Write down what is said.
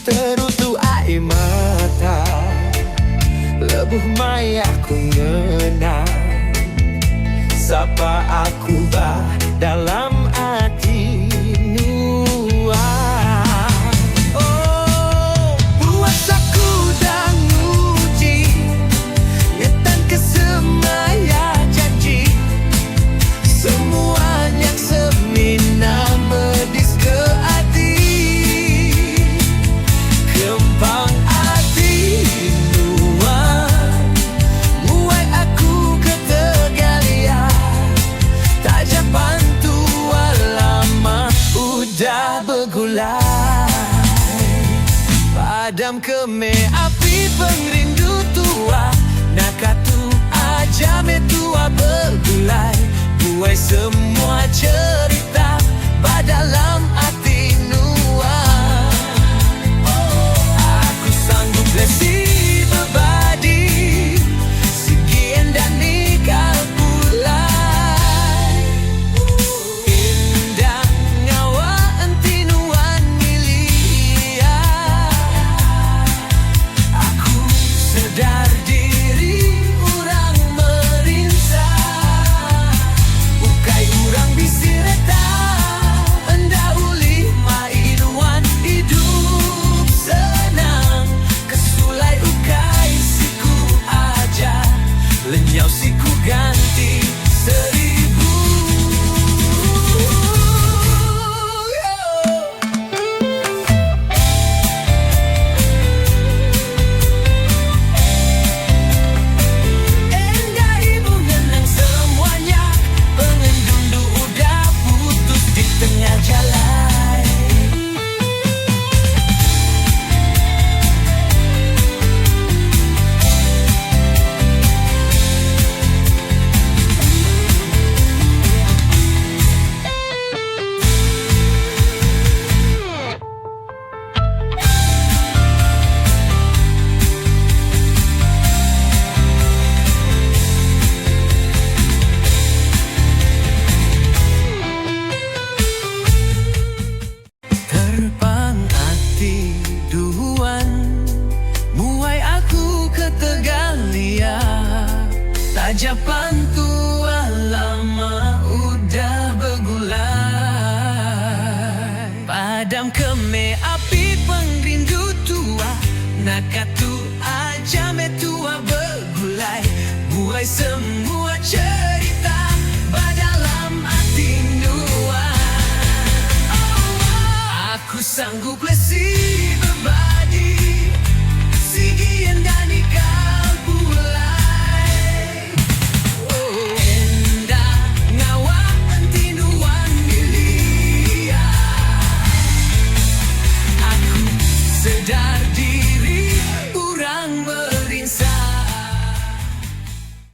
terutu air mata, lebuh maya aku ngenang sapa aku bah dalam hati nuang. Oh, puasaku dan uji ngetan kesemaya janji, semuanya semina medis ke hati, kembang hati nuang muai aku ke tegalian, tajapan tua lama udah bergulai, padam keme api pengrindu tua, nakatu aja me tua bergulai, buai semua cerita dalam hati nuang. Aku sanggup lesi berbadi, sekian dan nikah pulai, indah ngawa entinuan milia. Aku sedar diri orang merinsa, bukai orang bisireta endahuli mainuan hidup senang, kesulai ukai siku aja, lenyau siku ganti seribu. Endah ibu ngenang semuanya, pengendundu udah putus di tengah jalan. Terbang hati duan, muai aku ke Tegalia, tajapan tua lama udah bergulai, padam keme api pengrindu tua, nakatu aja me tua bergulai, buai semua cerita dalam hati nuang. Aku sanggup lesi berbadi, sekian dan nikah pulai, endah ngawa entinuan milia. Aku sedar